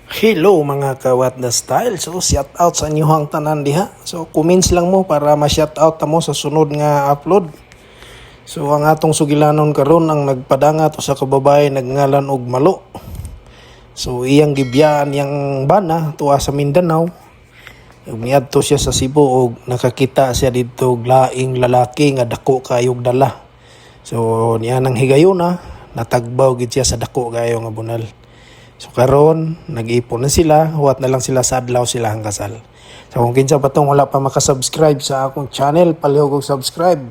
Hello mga kawat na style. So shout out sa inyong tanan diha. So comments lang mo para ma-shout out mo sa sunod nga upload. So ang atong sugilanon karon ang nagpadanga to sa kababae nagngalan og Malo. So iyang gibiyaan yang bana tuwa sa Mindanao. Miadto siya sa Cebu og nakakita siya dito og laing lalaki nga dako kayog dala. So niya nang higayuna natagbaw gid siya sa dako kayo nga bunal. So karon nag-iipon na sila, huwat na lang sila sa adlaw sila ang kasal. So kung kinsa pa tong wala pa makasubscribe sa akong channel, palihog og subscribe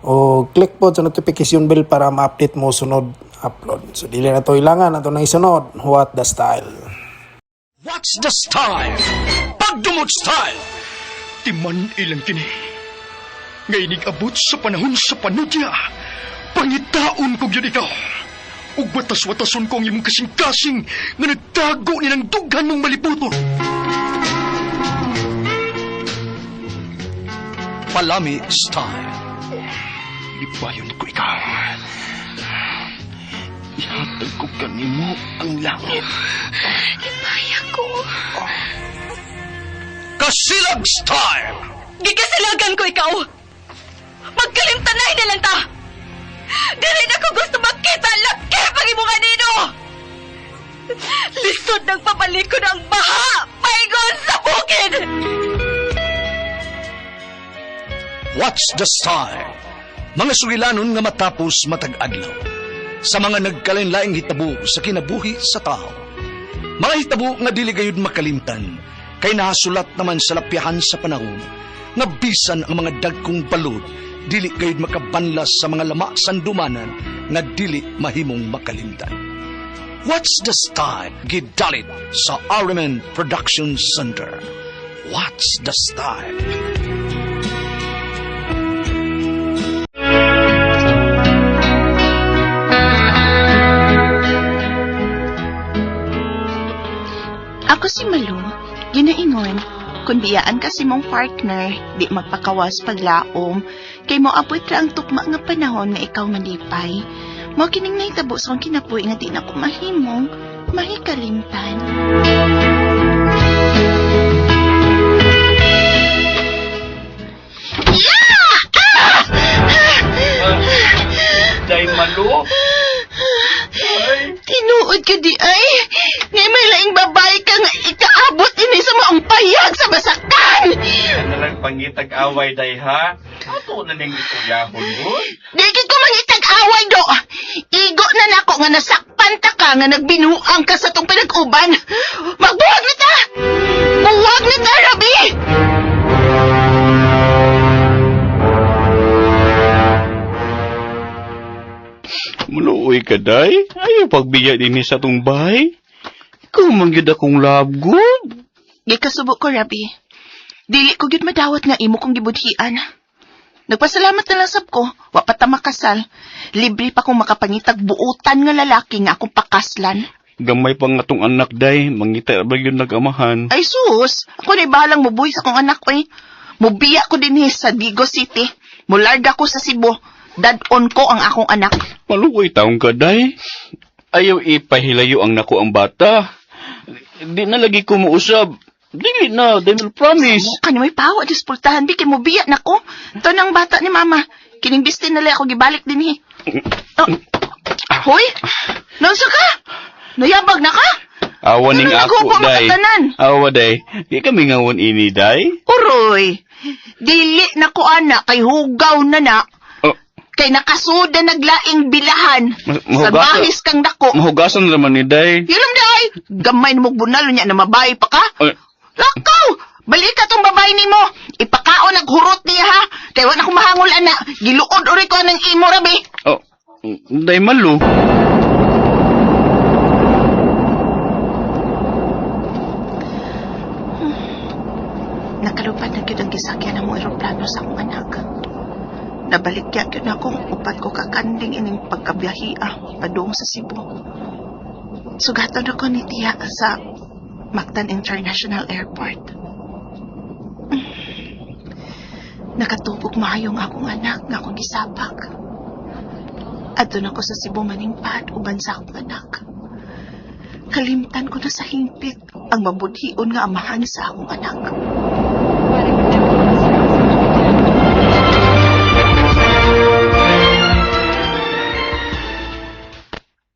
o click po sa notification bell para ma-update mo sunod upload. So dili na to ilangan ato nang isunod, what the style. What's the style? Pagdumot style! Timan ilang kini. Ngayon abot sa panahon sa panudya. Pangitaon ko yun ikaw. Ug batas-watason ko ang imong kasing-kasing nga nagtago ni ng dughan mong malibuton. Palami style. Ibayon ko ikaw. Ihatag ko kanimo ang langit. Ipaya ko. Kasilag style. Gigasilagan ko ikaw. Magkalimtanay na lang ta. Dili na ko gusto makita ang laki pag imo kanino. Lisod ng papalikod ang baha. Paigon sa bukid. What's the style? Mga sugilanon nga matapos matag-adlaw. Sa mga nagkalain-laing hitabo sa kinabuhi sa tao. Mga hitabo nga dili gayud makalimtan. Kay nasulat naman sa lapyahan sa panahon. Nga bisan ang mga dagkong balod dili gayud makabanlas sa mga lama sandumanan nga dili mahimong makalimtan. What's the style? Gidalit sa Ariman Production Center. What's the style? Ako si Malu, ginaingon, kung biyaan ka si mong partner, di magpakawas paglaom, kay mo apoy ra ang tukma nga panahon nga ikaw malipay. Mo kining nahitabo sa akong kinabuhi nga di na ko mahimong mahikalimtan. Day Malu? Tinuod ka di ay, ngay may laing babae ka nga ikaabot ini sa maong payag sa basakan. Ano lang pangitag away day ha? Ato na ning isuyahon mo. Di gid ko mangitag away do. Igo na nako nga nasakpan ta ka nga nagbinuang ka sa tong pinag-uban. Magbuwag na ta. Buwag na ta, Rabi. Muluoy ka day? Ayaw pagbiya din sa tong bahay. Ikaw mangyad akong love good. Di kasubok ko, Rabi. Dili ko gyud madawat nga imo kong gibudhian. Nagpasalamat na lang sab ko, wa pa ta makasal. Libre pa kong makapangitag buutan nga lalaki nga akong pakaslan. Gamay pa nga tong anak day, mangita ba yun nag-amahan. Ay sus, ako na bahalang mubuhi sa akong anak ko eh. Mubiya ko din sa Digo City. Mularga ko sa Cebu. Dad-on ko ang akong anak. Maluoy taong ka day. Ayaw ipahilayo ang nako ang bata. Di na lagi ko muusab. Dili na, they will promise. Kanya may pawa, dispultahan, di kay mubiya na ko. Ito ng bata ni mama. Kining bistin nila ako gibalik din eh. Oh. Hoy, nansa ka? Nayabag na ka? Awa ning ako, day. Makatanan? Awa, day. Di kami ngawon ini, day. Uroy, dili na ko anak, kay hugaw na na. Oh. Kay nakasuda naglaing bilahan. Sa Mahugasan. bahis kang dako. Mahugasan naman ni day. Yun lang day. Gamay na mo bunalo niya na mabay pa ka. Ay. Lakaw! Balik ka tong babae ni mo. Ipakaon naghurot niya ha. Kaya wala akong mahangol ana. Giluod uri ko ng imo, Rabi. Oh, day Malu. Nakalupad na gyud ang gisakyan ng mo eroplano sa akong anak. Nabalikya gyud akong upat ko kakanding ining pagkabiyahi padung sa Cebu. Sugaton ako ni Tia sa Mactan International Airport. Nakatubog maayong akong anak nga akong gisapak. Adto na ko sa Cebu maningpad uban sa akong anak. Kalimtan ko na sa hingpit ang mabudhion nga amahan sa akong anak.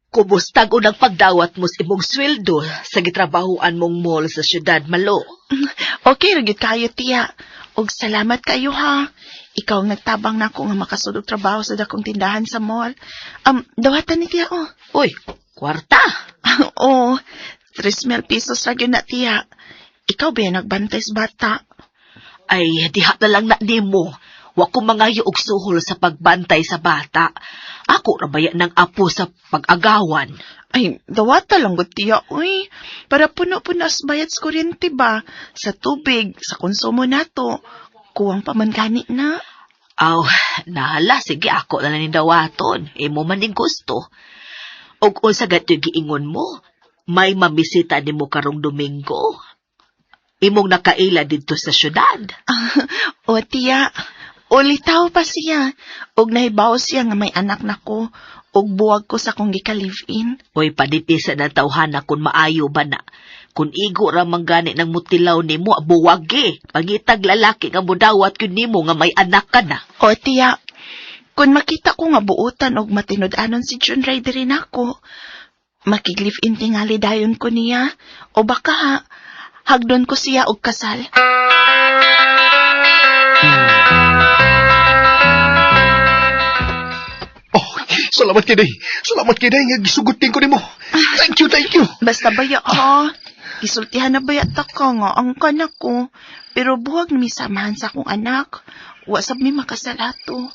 Kumustag unang pagdawat mo sa imong sweldo sa gitrabahoan mong mall sa syudad, Malo. Okay, ragyod kayo, tiya. Og salamat kayo, ha. Ikaw ang nagtabang na ako nga makasulog trabaho sa dakong tindahan sa mall. Dawatan ni tiya, oh. Uy, kwarta. Oo, 3,000 pesos ra gyud na, tiya. Ikaw ba yan nagbantay sa bata? Ay, diha na lang na nimo. Wa ko mangayo og suhol sa pagbantay sa bata. Ako rabaya ng apo sa pag-agawan. Ay, dawata lang gud, tiya, uy. Para puno-puno as bayad sa kuryente ba? Sa tubig, sa konsumo nato. Kuwang pamangani na. Aw, nahala, sige ako na lang ni dawaton. Imo man ning gusto. Og unsa gadto giingon mo? May mabisita nimo karong Domingo. Imong nakaila didto sa syudad. O, tiya, ulitaw pa siya. Og nahibaw siya nga may anak nako. Og buwag ko sa kong gika-live-in. Hoy, paditisa na tawhana kung maayo ba na. Kung igo ra manggani ng mutilaw nimo, buwag pangitag lalaki nga mudawat yun nimo nga may anak ka na. O, tiya, kung makita ko nga buutan og matinud-anon si John Ray diri nako, makig-live-in tingali dayon ko niya. O baka ha, hagdon ko siya og kasal. Salamat kay day. Salamat kay day nga gisugutin ko nimo. Thank you. Basta baya ha. Isultihan na baya ta ka nga ang kanak ko. Pero buwag na misamahan sa akong anak. Wasab mi makasalato.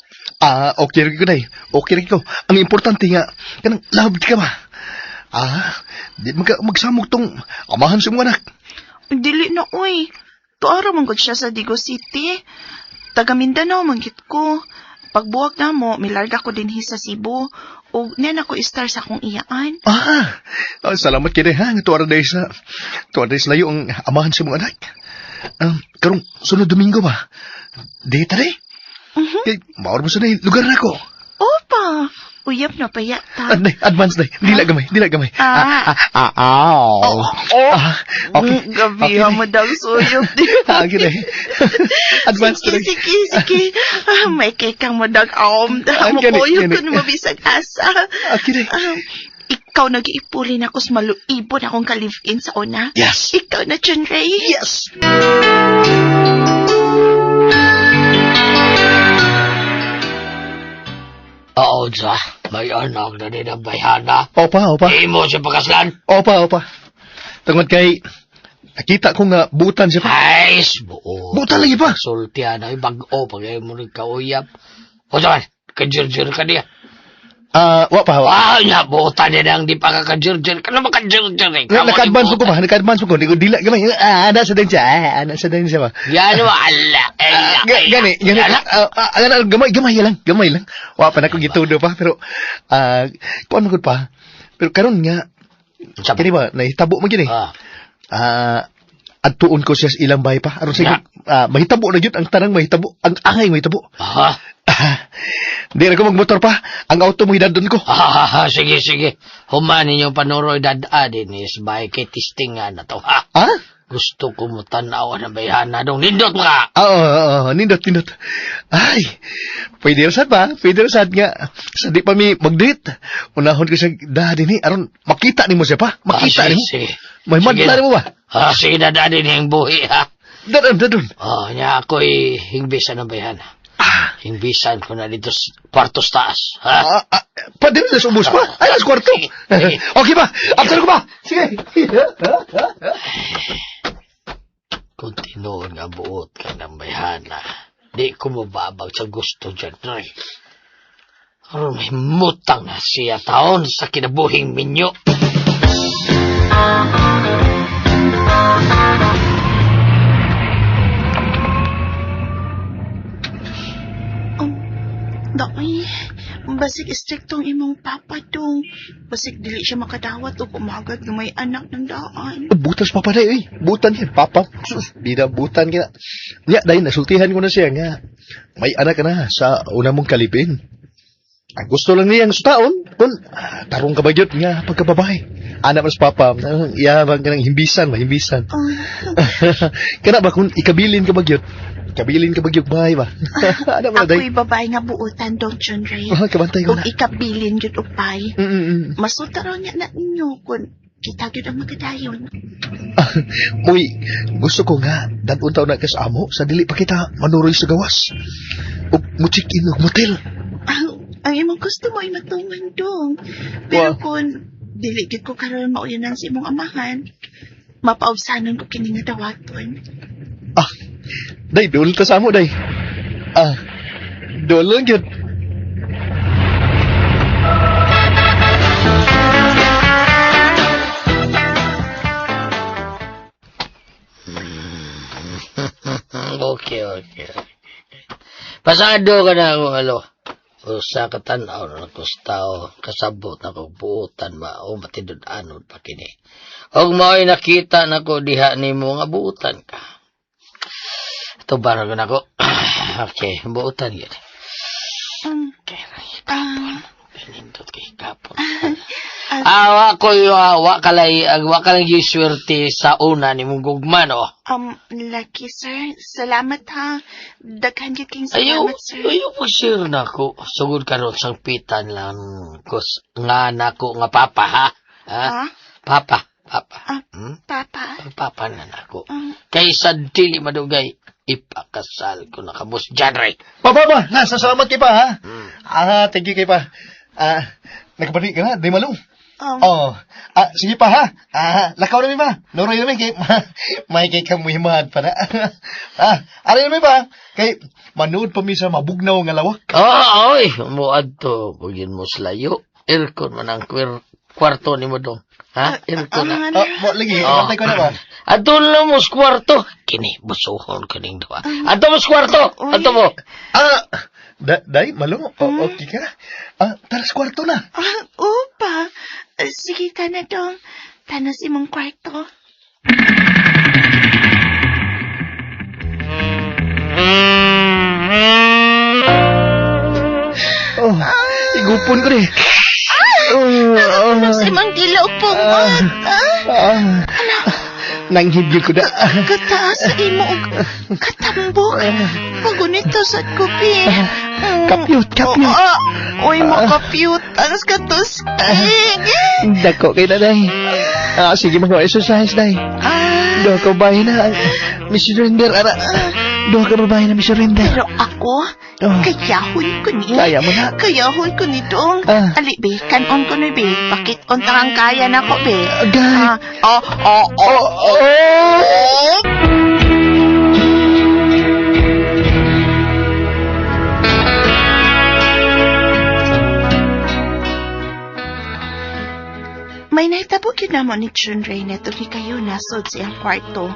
Okay rin ko day. Okay rin ko. Ang importante nga, kanang loved ka ba? Di magsamog tong amahan sa mga anak. Dili na, uy. Tuara man gud siya sa Digo City. Taga Mindanao manggit ko. Pagbuwag na mo, milarga ko din sa Cebu. O niyan ako istar sa akong iyaan. Salamat kay day ha. Tuwara day sa layo ang amahan sa mga anak. Karong sunod Domingo ba? Di tari? Kay maor mo sa day lugar na ko. Opa! Uyap na payata. Advance day. Dila gamay. Okay. Gabi mo daw suyok. Okay day. Advance day. Sige. May kekang mo daw. Mukuyok ko na mabisag asa. Okay day. Ikaw nag-iipulin ako sa maluibon akong ka-live-in sa una. Yes. Ikaw na, John Ray. Yes. Oo, sa may anak na din ang bayhana. Opa. Imo siya pakaslan. Opa. Tungod kay, nakita ko nga butan siya pa. Ay, buo. Butan lagi pa. Sultihan na, bag-o, pag mo rin kauyap. O saan, kajir-jir ka niya. Wapa. Nya, butan niya nang di pa ka kajir-jir. Kano ba kajir-jir eh? Naka-advance ko ba? Naka-advance ko. Di ko dila gamay. Nasa din siya ba? Yan mo, ala. Gani. Gamay lang. Wapa na ko gitudo pa. Pero, kuan magod pa. Pero karon nga, kini ba, nahitabo mo gini. Adtuon ko siya sa ilang bahay pa. Aron sa mahitabo na yun. Ang tanang mahitabo. Ang angay mahitabo. Di na ko magmotor pa. Ang auto mo hidadon ko. Sige. Humanin yung panoroy dadadin is by kay tistingan na to, ha? Gusto ko mo tanaw na bayhana dong. Nindot nga! Oo, nindot. Ay, pwede rasad ba? Pwede rasad nga. Sa di pa mi mag-date. Unahon ko siya dadin ni. Aron, makita ni mo siya pa. Makita ni mo. Sige. May madla ni mo ba? Sige dadadin yung buhi, ha? Dadon. Nya ako'y hingbisan ng bayhana. Hingbisan ko na dito sa kwartos taas, ha? Pwede na sa ubos pa? Ay, nasa kwarto. Okay ba? After ko ba? Sige. Kung tinuon nga buot ka ng bayhana, di ko mababag sa gusto dyan, Roy. Pero may mutang na siya taon sa kinabuhing minyo. Dai, basig istriktong imong papa dong. Basig dili siya makadawat o kumagad ng may anak ng daan. Butas pa day, eh. Butan yan, papa. Sus, di na butan ka. Nya, dahil nasultihan ko na siya nga. May anak ka na sa una mong kalipin. Ang gusto lang niya ang sutaon, kung tarong kabagyot nga pagkababae. Anak mas papa, iyabang ka ng himbisan, mahimbisan. Kana ba kung ikabilin kabagyot? Ikabilin kabagyot bahay ba? Ano ba, day? Ako'y babae nga buutan, Dong John Ray. Kabantay ko Kung na. ikabilin yun upay, Mm-mm. masuta raw niya na ninyo kung kita yun ang magadayon. Uy, gusto ko nga, danuntaw na kas amo, sa dili pa kita manuroy sa gawas. O muchikin og motel. Ang imong gusto mo ay matungan, Dong. Pero Wow. kung diligid ko karoon mauyanan sa imong amahan, mapaubsanon ko kini nga dawaton. Day, doon ta sa amo, day. Doon lang yun. Okay. Pasado ka na akong Usa ka tanaw na kustao, kasabot na kong buutan ba, o matindod anod pa kini. Og mao'y nakita na ko diha ni mo nga buutan ka. Ito barang na ko. Okay, buutan yun. Okay, pinindot kay kapon. Wa kalay swerte sa una ni mong gugman, oh. Lucky, sir. Salamat, ha. Daghan yun king Ayaw salamat, sir. po sure na ko. Sugod ka ron sang pitan lang. Kus, nga na ko nga papa, ha? Ha? Papa. Papa. Papa na nako. Um, Kaysa dili madugay, ipakasal ko na kabus dyan, Ray. Pa, salamat kay pa, ha? Thank you kay pa. Nagpabalik ka na, di malong. Sige pa, ha? Lakaw na mi ba? Nuroy na mi, kay, may kay kamuhimad pa na. Aray na mi ba? Kay, manood pa mi sa mabugnaw nga lawak. Oy, muad to, bugin mo slayo. Irkon man ang kwarto ni mo dong. Ha? Irkon na. Lagi, antay ko na ba? Adun na mo sa kwarto. Kini, busuhon kaning dawa. Adun mo sa kwarto. Adun mo. Day, malong, okay ka? Tara sa kwarto na. Upa. Sige, tana dong. Tana si mong kwarto. Igupon ko rin. Ano si mang dilaw pungot? Nanghibyo ko na. Kataas sa imo og katambok. Pagunito sa kupi. Kapyut. Uy, makapyut. Ang skatos. Dako kay na, day. Sige, mag-exercise, day. Doha ka bahay na. Miss Surrender, ara. Doha ka bahay na, Miss Surrender. Pero ako, kayahon ko ni. Kaya mo na. Kayahon ko ni dong. Ali, be, kanon ko ni, be. Bakit untang kaya na ko, be? Agay. May nahitabo yun naman ni John Ray na ito kayo nasod siyang kwarto.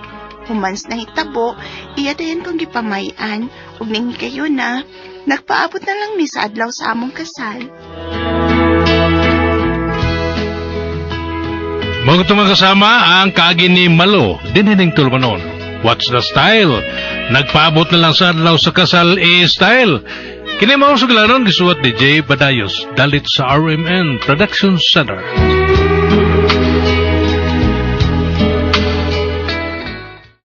Humans na hitabo, iya dayan kong gipamayan, ug ning kayo na, nagpaabot na lang mi sa adlaw sa among kasal. Mga tumang kasama ang kaagi ni Malo, dinining tulmanon. What's the style? Nagpaabot na lang sa adlaw sa kasal style. Kini mao suglanon gisuwat ni Jay Badayos, dalit sa RMN Production Center.